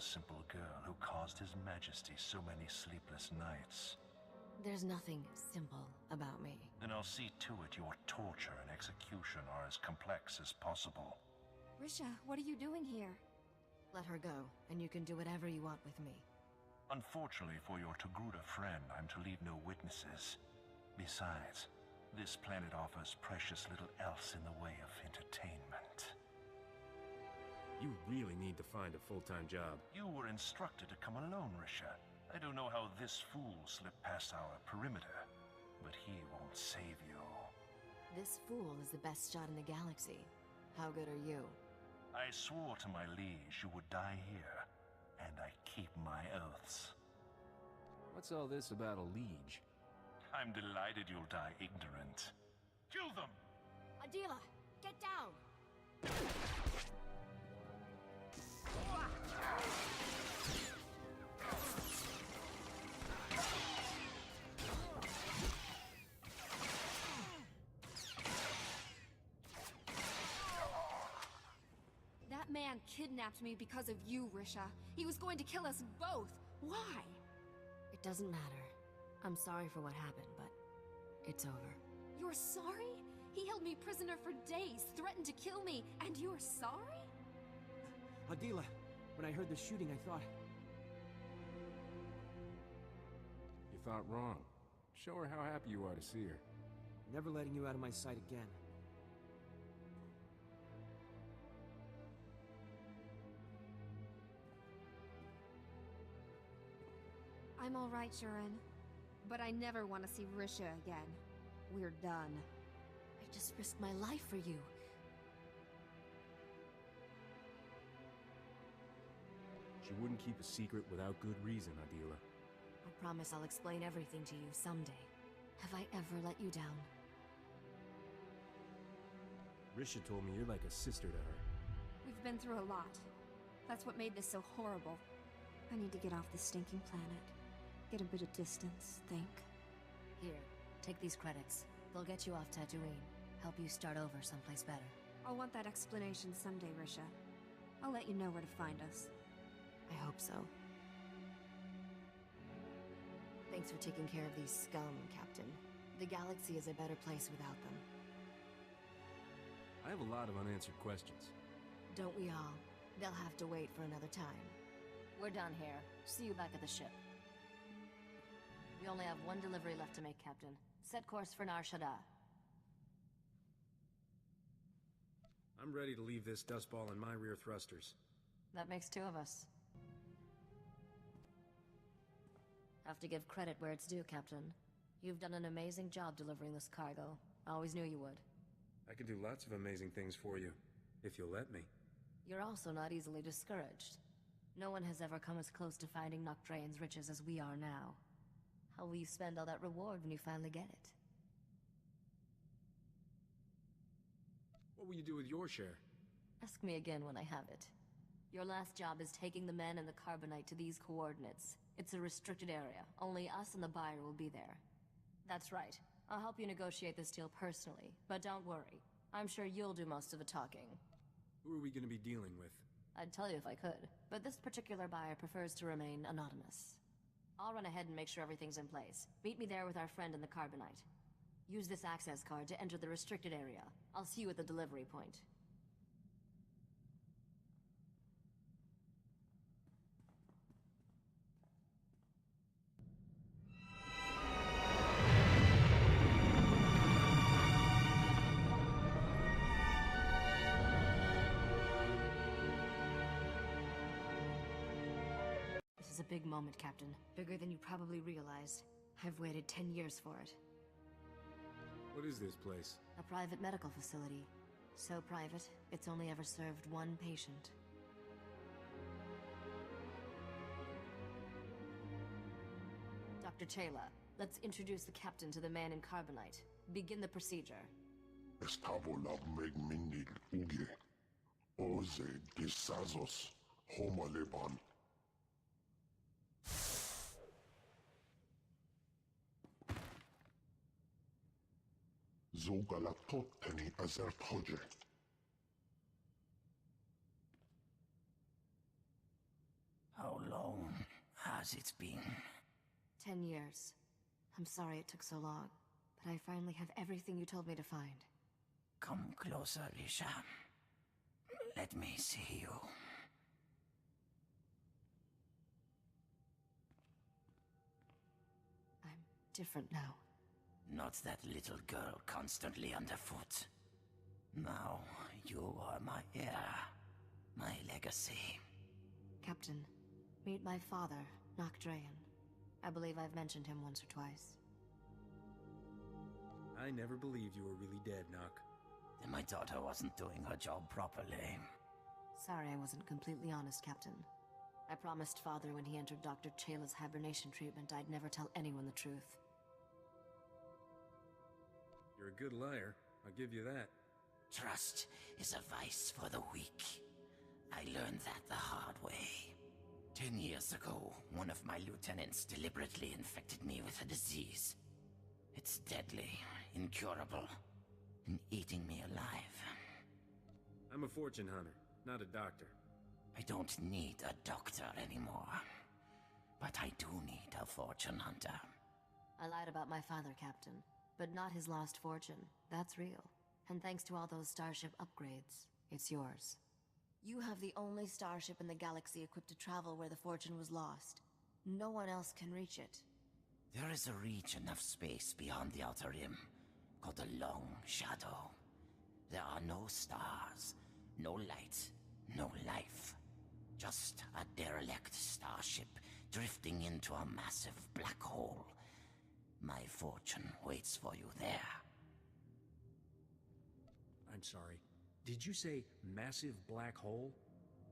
simple girl who caused His Majesty so many sleepless nights. There's nothing simple about me. Then I'll see to it your torture and execution are as complex as possible. Risha, what are you doing here? Let her go, and you can do whatever you want with me. Unfortunately for your Togruta friend, I'm to leave no witnesses. Besides, this planet offers precious little else in the way of entertainment. You really need to find a full-time job. You were instructed to come alone, Risha. I don't know how this fool slipped past our perimeter, but he won't save you. This fool is the best shot in the galaxy. How good are you? I swore to my liege you would die here, and I keep my oaths. What's all this about a liege? I'm delighted you'll die ignorant. Kill them! Adila, get down! That man kidnapped me because of you, Risha. He was going to kill us both. Why? It doesn't matter. I'm sorry for what happened, but it's over. You're sorry? He held me prisoner for days, threatened to kill me, and you're sorry? Adila, when I heard the shooting, I thought... You thought wrong. Show her how happy you are to see her. Never letting you out of my sight again. I'm all right, Shuren. But I never want to see Risha again. We're done. I just risked my life for you. She wouldn't keep a secret without good reason, Adila. I promise I'll explain everything to you someday. Have I ever let you down? Risha told me you're like a sister to her. We've been through a lot. That's what made this so horrible. I need to get off this stinking planet. Get a bit of distance, think. Here, take these credits. They'll get you off Tatooine. Help you start over someplace better. I'll want that explanation someday, Risha. I'll let you know where to find us. I hope so. Thanks for taking care of these scum, Captain. The galaxy is a better place without them. I have a lot of unanswered questions. Don't we all? They'll have to wait for another time. We're done here. See you back at the ship. We only have one delivery left to make, Captain. Set course for Nar Shaddaa. I'm ready to leave this dustball in my rear thrusters. That makes two of us. Have to give credit where it's due, Captain. You've done an amazing job delivering this cargo. I always knew you would. I can do lots of amazing things for you, if you'll let me. You're also not easily discouraged. No one has ever come as close to finding Noctrain's riches as we are now. How will you spend all that reward when you finally get it? What will you do with your share? Ask me again when I have it. Your last job is taking the men and the carbonite to these coordinates. It's a restricted area. Only us and the buyer will be there. That's right. I'll help you negotiate this deal personally, but don't worry. I'm sure you'll do most of the talking. Who are we going to be dealing with? I'd tell you if I could, but this particular buyer prefers to remain anonymous. I'll run ahead and make sure everything's in place. Meet me there with our friend in the carbonite. Use this access card to enter the restricted area. I'll see you at the delivery point. This is a big moment, Captain. Bigger than you probably realized. I've waited 10 years for it. What is this place? A private medical facility. So private, it's only ever served one patient. Dr. Chayla, let's introduce the captain to the man in carbonite. Begin the procedure. Estavolab megminil uge. Oze disazos homaleban. Zogalatot teni azert hoje. has it been? 10 years. I'm sorry it took so long, but I finally have everything you told me to find. Come closer, Risha. Let me see you. I'm different now. Not that little girl constantly underfoot. Now, you are my heir. My legacy. Captain, meet my father, Nock Drayan. I believe I've mentioned him once or twice. I never believed you were really dead, Nock. Then my daughter wasn't doing her job properly. Sorry I wasn't completely honest, Captain. I promised Father when he entered Dr. Chayla's hibernation treatment I'd never tell anyone the truth. You're a good liar. I'll give you that. Trust is a vice for the weak. I learned that the hard way. 10 years ago, one of my lieutenants deliberately infected me with a disease. It's deadly, incurable, and eating me alive. I'm a fortune hunter, not a doctor. I don't need a doctor anymore. But I do need a fortune hunter. I lied about my father, Captain, but not his lost fortune. That's real. And thanks to all those starship upgrades, it's yours. You have the only starship in the galaxy equipped to travel where the fortune was lost. No one else can reach it. There is a region of space beyond the Outer Rim, called the Long Shadow. There are no stars, no light, no life. Just a derelict starship drifting into a massive black hole. My fortune waits for you there. I'm sorry. Did you say massive black hole?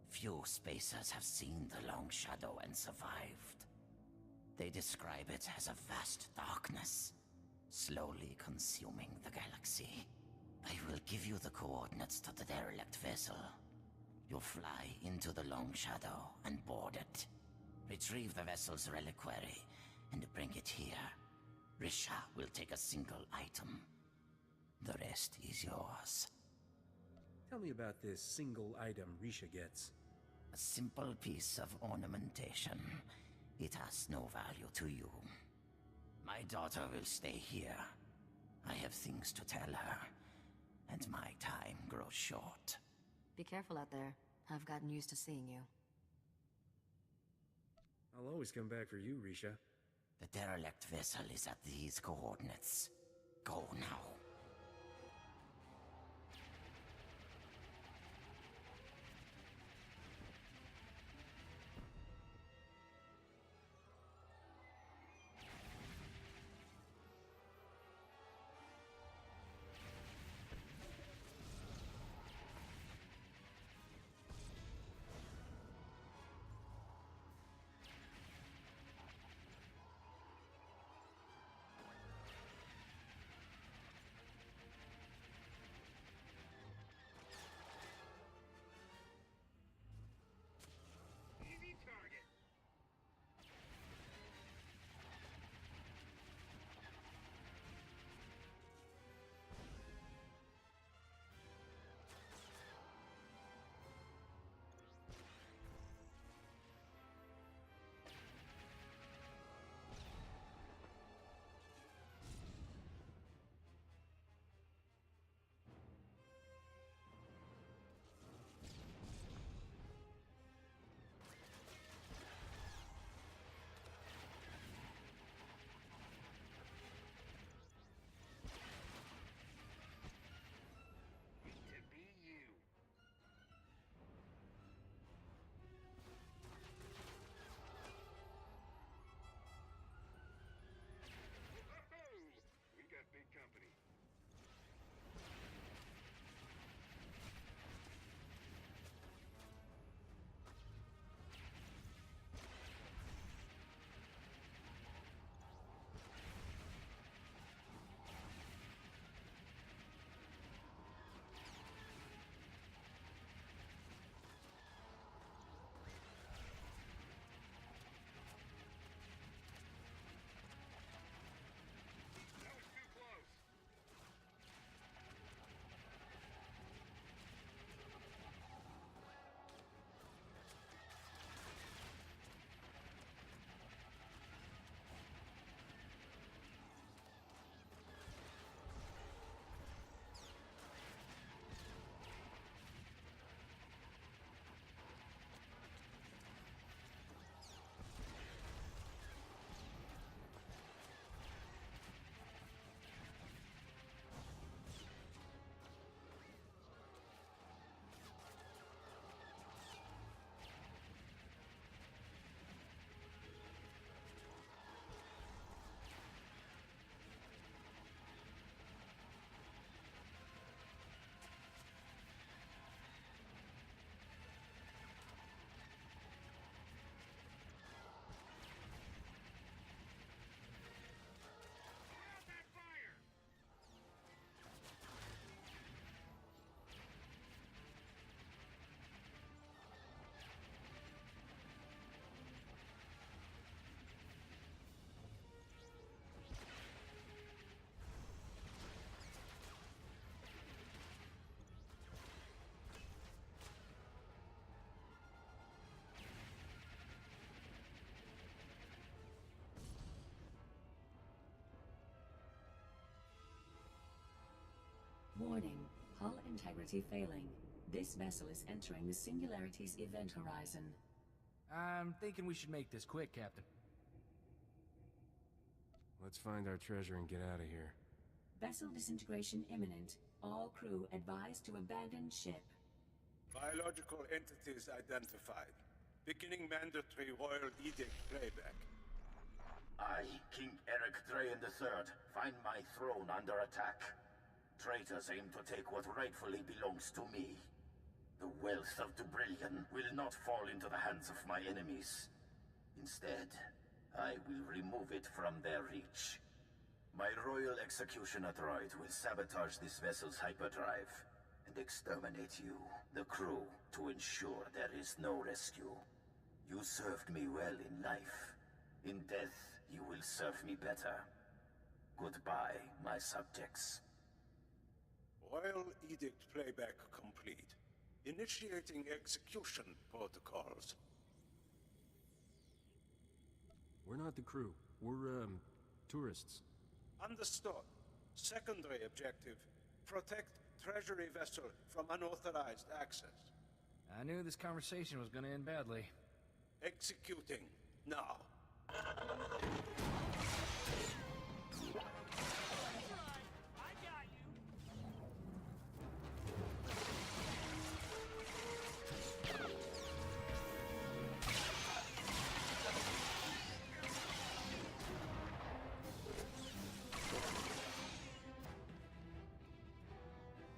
Few spacers have seen the Long Shadow and survived. They describe it as a vast darkness, slowly consuming the galaxy. I will give you the coordinates to the derelict vessel. You'll fly into the Long Shadow and board it. Retrieve the vessel's reliquary and bring it here. Risha will take a single item. The rest is yours. Tell me about this single item Risha gets. A simple piece of ornamentation. It has no value to you. My daughter will stay here. I have things to tell her, and my time grows short. Be careful out there. I've gotten used to seeing you. I'll always come back for you, Risha. The derelict vessel is at these coordinates. Go now. Warning, hull integrity failing. This vessel is entering the Singularity's event horizon. I'm thinking we should make this quick, Captain. Let's find our treasure and get out of here. Vessel disintegration imminent. All crew advised to abandon ship. Biological entities identified. Beginning mandatory Royal Edict playback. I, King Eric Drayen III, find my throne under attack. Traitors aim to take what rightfully belongs to me. The wealth of Dubrillion will not fall into the hands of my enemies. Instead, I will remove it from their reach. My royal executioner droid will sabotage this vessel's hyperdrive and exterminate you, the crew, to ensure there is no rescue. You served me well in life. In death, you will serve me better. Goodbye, my subjects. Royal Edict playback complete. Initiating execution protocols. We're not the crew. We're, tourists. Understood. Secondary objective. Protect treasury vessel from unauthorized access. I knew this conversation was gonna end badly. Executing. Now.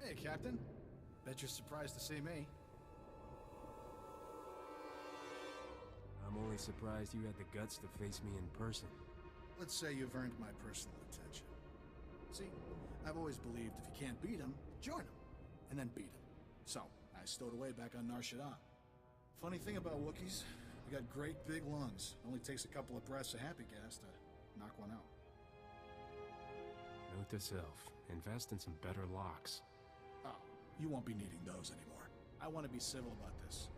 Hey, Captain. Bet you're surprised to see me. I'm only surprised you had the guts to face me in person. Let's say you've earned my personal attention. See, I've always believed if you can't beat him, join him, and then beat him. So, I stowed away back on Nar Shaddaa. Funny thing about Wookiees, we got great big lungs. Only takes a couple of breaths of happy gas to knock one out. Note to self, invest in some better locks. Oh, you won't be needing those anymore. I want to be civil about this.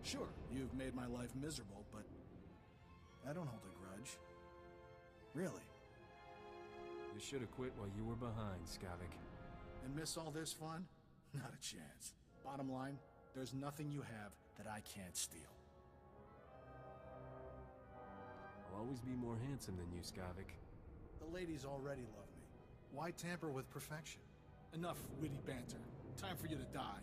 Sure, you've made my life miserable, but I don't hold a grudge. Really. You should have quit while you were behind, Skavik. And miss all this fun? Not a chance. Bottom line, there's nothing you have that I can't steal. I'll always be more handsome than you, Skavik. The ladies already love me. Why tamper with perfection? Enough witty banter. Time for you to die.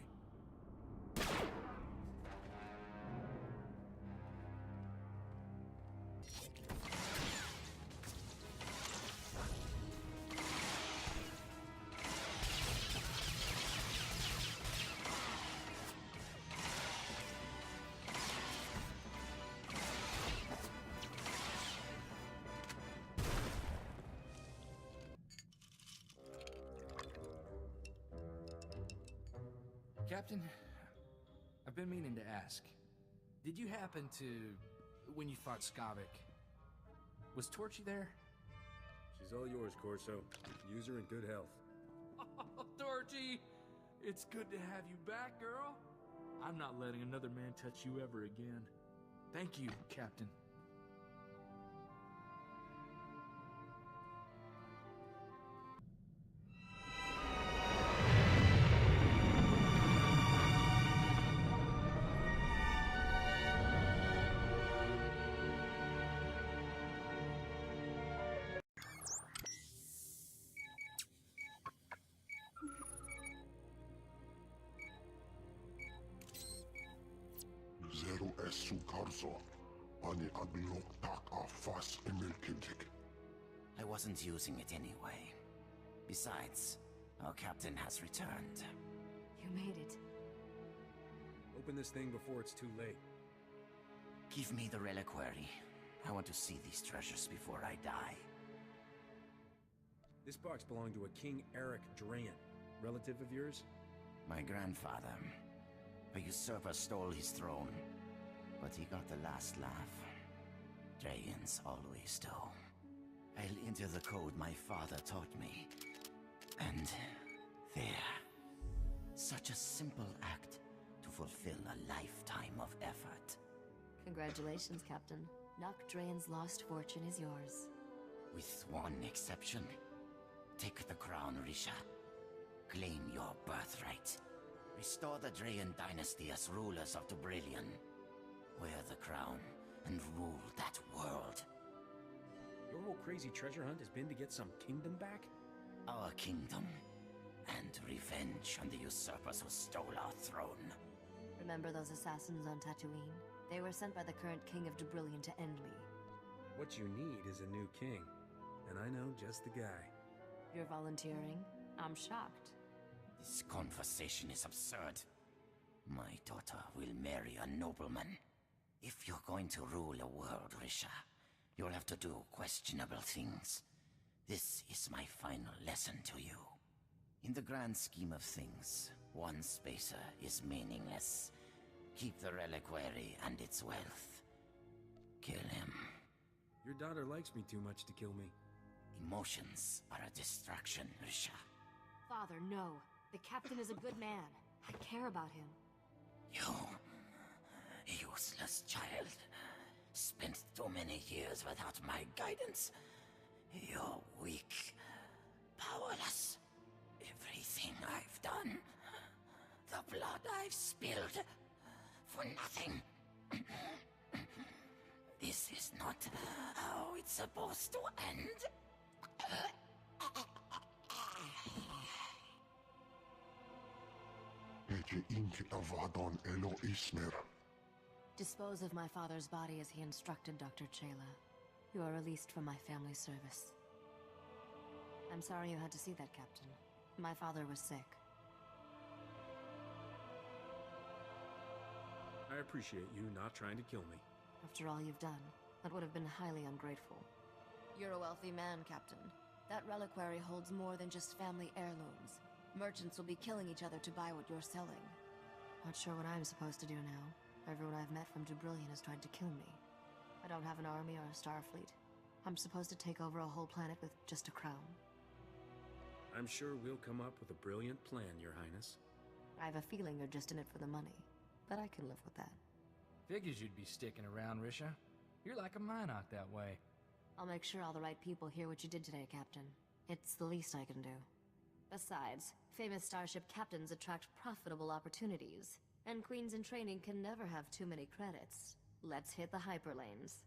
Captain, I've been meaning to ask. Did you happen to... when you fought Skavik, was Torchy there? She's all yours, Corso. Use her in good health. Oh, Torchy! It's good to have you back, girl. I'm not letting another man touch you ever again. Thank you, Captain. Zero esu karzo. Ani aglok tak a fas emilkintik. I wasn't using it anyway. Besides, our captain has returned. You made it. Open this thing before it's too late. Give me the reliquary. I want to see these treasures before I die. This box belonged to a King Eric Drayen. Relative of yours? My grandfather. A usurper stole his throne, but he got the last laugh. Drayens always do. I'll enter the code my father taught me. And there. Such a simple act to fulfill a lifetime of effort. Congratulations, Captain. Nock Drayen's lost fortune is yours. With one exception. Take the crown, Risha. Claim your birthright. Restore the Drayan dynasty as rulers of Dubrillion. Wear the crown and rule that world. Your whole crazy treasure hunt has been to get some kingdom back? Our kingdom. And revenge on the usurpers who stole our throne. Remember those assassins on Tatooine? They were sent by the current king of Dubrillion to end me. What you need is a new king. And I know just the guy. You're volunteering? I'm shocked. This conversation is absurd. My daughter will marry a nobleman. If you're going to rule a world, Risha, you'll have to do questionable things. This is my final lesson to you. In the grand scheme of things, one spacer is meaningless. Keep the reliquary and its wealth. Kill him. Your daughter likes me too much to kill me. Emotions are a distraction, Risha. Father, no. The captain is a good man. I care about him. You, useless child, spent too many years without my guidance. You're weak, powerless. Everything I've done, the blood I've spilled, for nothing. This is not how it's supposed to end. Dispose of my father's body as he instructed, Dr. Chayla. You are released from my family service. I'm sorry you had to see that, Captain. My father was sick. I appreciate you not trying to kill me. After all you've done, that would have been highly ungrateful. You're a wealthy man, Captain. That reliquary holds more than just family heirlooms. Merchants will be killing each other to buy what you're selling. Not sure what I'm supposed to do now. Everyone I've met from Dubrillion has tried to kill me. I don't have an army or a starfleet. I'm supposed to take over a whole planet with just a crown. I'm sure we'll come up with a brilliant plan, Your Highness. I have a feeling you're just in it for the money, but I can live with that. Figures you'd be sticking around, Risha. You're like a Minot that way. I'll make sure all the right people hear what you did today, Captain. It's the least I can do. Besides, famous starship captains attract profitable opportunities, and queens in training can never have too many credits. Let's hit the hyperlanes.